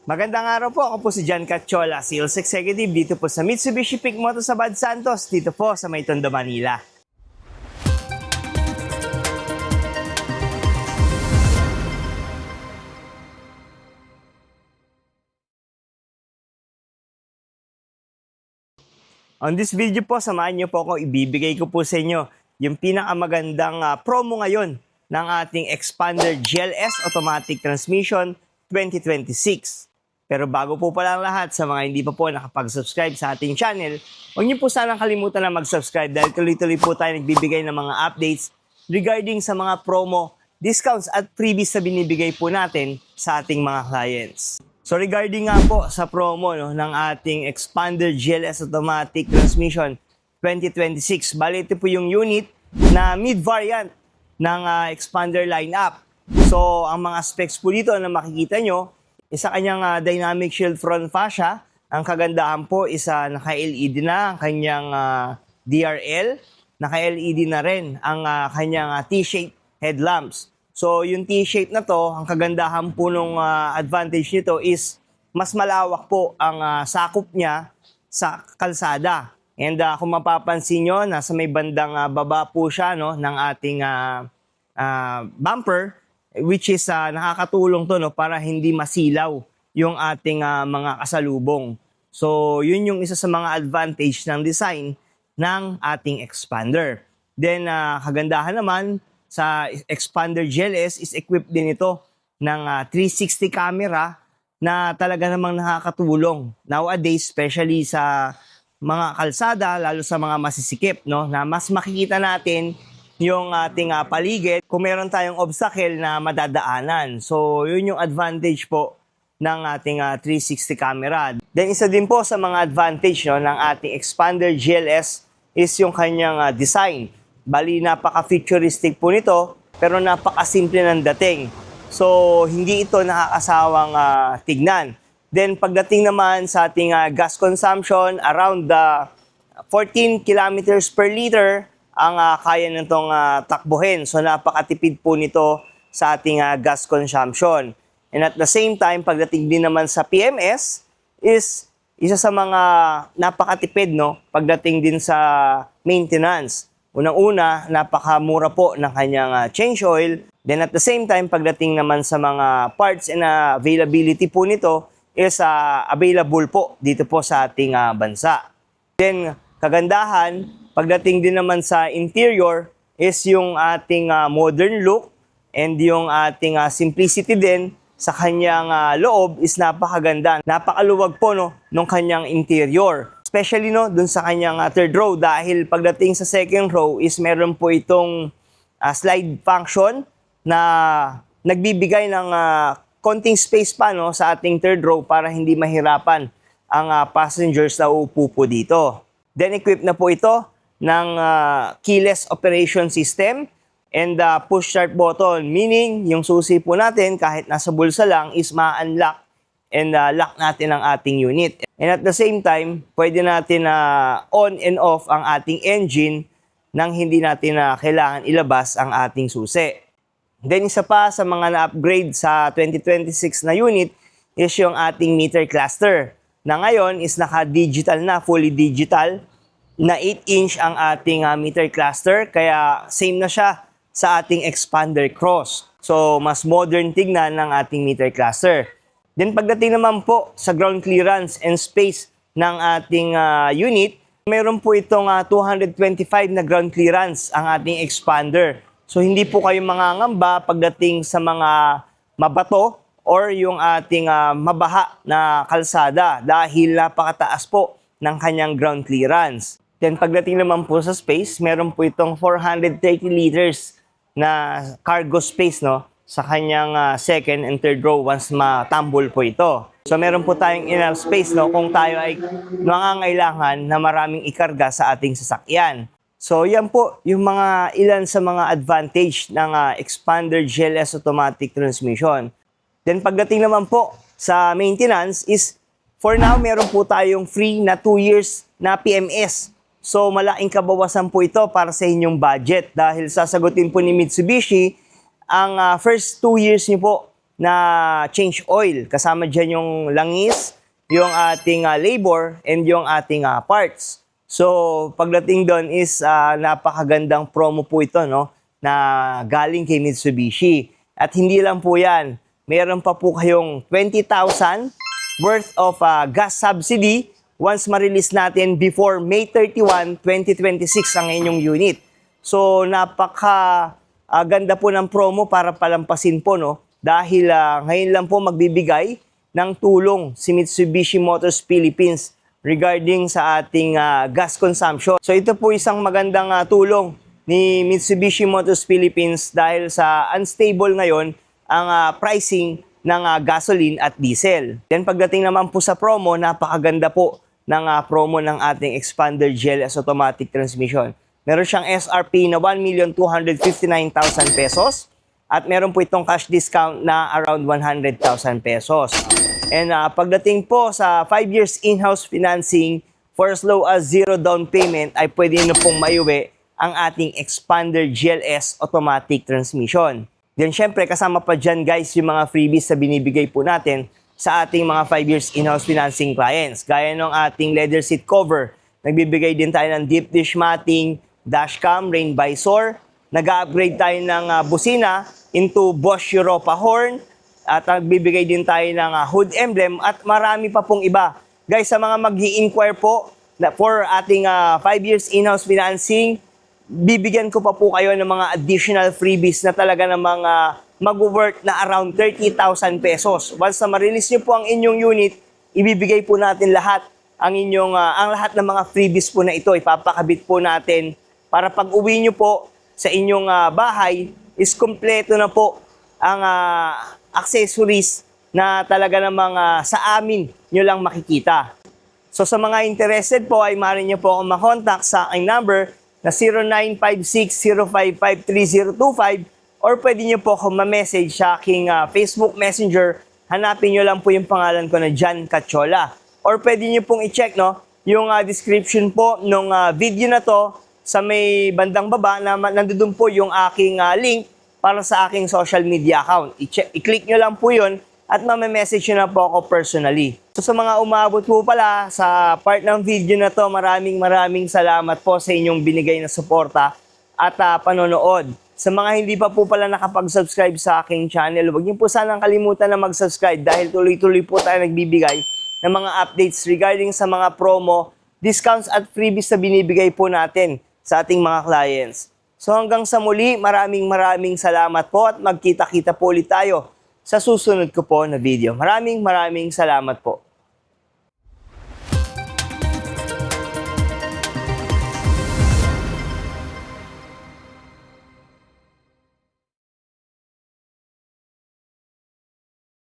Magandang araw po, ako po si John Cacciola, Sales Executive dito po sa Mitsubishi Pic Moto sa Bad Santos, dito po sa May Tondo, Manila. On this video po, samahan niyo po ako, ibibigay ko po sa inyo yung pinakamagandang promo ngayon ng ating Expander GLS Automatic Transmission 2026. Pero bago po pala ang lahat, sa mga hindi pa po nakapag-subscribe sa ating channel, huwag niyo po sanang kalimutan na mag-subscribe dahil tuloy-tuloy po tayo nagbibigay ng mga updates regarding sa mga promo, discounts at freebies na binibigay po natin sa ating mga clients. So regarding nga po sa promo ng ating Expander GLS Automatic Transmission 2026, bali ito po yung unit na mid-variant ng Expander lineup. So ang mga specs po dito na makikita nyo, isa kanyang dynamic shield front fascia. Ang kagandahan po is naka-LED na ang kanyang DRL, naka-LED na rin ang kanyang T-shape headlamps. So yung T-shape na to, ang kagandahan po nung advantage nito is mas malawak po ang sakop niya sa kalsada. And kung mapapansin nyo, nasa may bandang baba po siya ng ating bumper, which is nakakatulong to para hindi masilaw yung ating mga kasalubong. So yun yung isa sa mga advantage ng design ng ating Expander. Then kagandahan naman, sa Expander GLS is equipped din ito ng 360 camera na talaga namang nakakatulong nowadays, especially sa mga kalsada, lalo sa mga masisikip, na mas makikita natin yung ating paligid kung meron tayong obstacle na madadaanan. So yun yung advantage po ng ating 360 camera. Then isa din po sa mga advantage ng ating Expander GLS is yung kanyang design. Bali, napaka-futuristic po nito, pero napaka-simple ng dating. So, hindi ito nakakasawang tignan. Then, pagdating naman sa ating gas consumption, around 14 kilometers per liter ang kaya nitong takbuhin. So, napakatipid po nito sa ating gas consumption. And at the same time, pagdating din naman sa PMS, is isa sa mga napakatipid, pagdating din sa maintenance. Unang-una, napakamura po ng kanyang change oil. Then at the same time, pagdating naman sa mga parts and availability po nito is available po dito po sa ating bansa. Then kagandahan, pagdating din naman sa interior is yung ating modern look and yung ating simplicity din sa kanyang loob is napakaganda. Napakaluwag po nung kanyang interior. Especially dun sa kanyang third row, dahil pagdating sa second row is meron po itong slide function na nagbibigay ng konting space pa sa ating third row para hindi mahirapan ang passengers na uupo po dito. Then equipped na po ito ng keyless operation system and push start button, meaning yung susi po natin kahit nasa bulsa lang is ma-unlock and lock natin ang ating unit. And at the same time, pwede natin on and off ang ating engine nang hindi natin kailangan ilabas ang ating susi. Then isa pa sa mga na-upgrade sa 2026 na unit is yung ating meter cluster na ngayon is naka-digital na, fully digital na 8-inch ang ating meter cluster, kaya same na siya sa ating Expander Cross. So mas modern tignan ng ating meter cluster. Then pagdating naman po sa ground clearance and space ng ating unit, meron po itong 225 na ground clearance ang ating Expander. So hindi po kayo mangangamba pagdating sa mga mabato or yung ating mabaha na kalsada dahil napakataas po ng kanyang ground clearance. Then pagdating naman po sa space, meron po itong 430 liters na cargo space sa kanyang second and third row once matambol po ito. So meron po tayong enough space kung tayo ay nangangailangan na maraming ikarga sa ating sasakyan. So yan po yung mga ilan sa mga advantage ng Expander GLS Automatic Transmission. Then pagdating naman po sa maintenance is for now meron po tayong free na 2 years na PMS. So malaking kabawasan po ito para sa inyong budget dahil sasagutin po ni Mitsubishi ang first 2 years niyo po na change oil. Kasama dyan yung langis, yung ating labor, and yung ating parts. So, pagdating doon is napakagandang promo po ito, no? Na galing kay Mitsubishi. At hindi lang po yan. Meron pa po kayong 20,000 worth of gas subsidy once ma-release natin before May 31, 2026 ang inyong unit. So, ganda po ng promo para palampasin po, no? Dahil ngayon lang po magbibigay ng tulong si Mitsubishi Motors Philippines regarding sa ating gas consumption. So, ito po isang magandang tulong ni Mitsubishi Motors Philippines dahil sa unstable ngayon ang pricing ng gasoline at diesel. Then pagdating naman po sa promo, napakaganda po ng promo ng ating Expander GLS automatic transmission. Meron siyang SRP na 1,259,000 pesos at meron po itong cash discount na around 100,000 pesos. And pagdating po sa 5 years in-house financing for as low as 0 down payment ay pwede nyo pong maiuwi ang ating Expander GLS automatic transmission. Then syempre kasama pa dyan guys yung mga freebies na binibigay po natin sa ating mga 5 years in-house financing clients. Gaya ng ating leather seat cover, nagbibigay din tayo ng deep dish matting, dashcam, rain visor, nag-upgrade tayo ng busina into Bosch Europa horn, at nagbibigay din tayo ng hood emblem at marami pa pong iba. Guys, sa mga mag-i-inquire po na for ating 5 years in-house financing, bibigyan ko pa po kayo ng mga additional freebies na talaga namang mag-worth na around 30,000 pesos. Once na ma-release nyo po ang inyong unit, ibibigay po natin lahat ang lahat ng mga freebies po na ito. Ipapakabit po natin para pag uwi nyo po sa inyong bahay is kompleto na po ang accessories na talaga namang sa amin nyo lang makikita. So sa mga interested po ay maaari nyo po akong makontak sa aking number na 0956-055-3025 or pwede nyo po ako ma-message sa aking Facebook Messenger. Hanapin nyo lang po yung pangalan ko na John Cachola. Or pwede nyo pong i-check yung description po ng video na to sa may bandang baba na nandoon po yung aking link para sa aking social media account. I-click nyo lang po yun at message nyo na po ako personally. So sa mga umabot po pala sa part ng video na to, maraming salamat po sa inyong binigay na suporta at panonood. Sa mga hindi pa po pala nakapag-subscribe sa aking channel, huwag niyo po sanang kalimutan na mag-subscribe dahil tuloy-tuloy po tayo nagbibigay ng mga updates regarding sa mga promo, discounts at freebies na binibigay po natin sa ating mga clients. So hanggang sa muli, maraming salamat po at magkita-kita po ulit tayo sa susunod ko po na video. Maraming salamat po.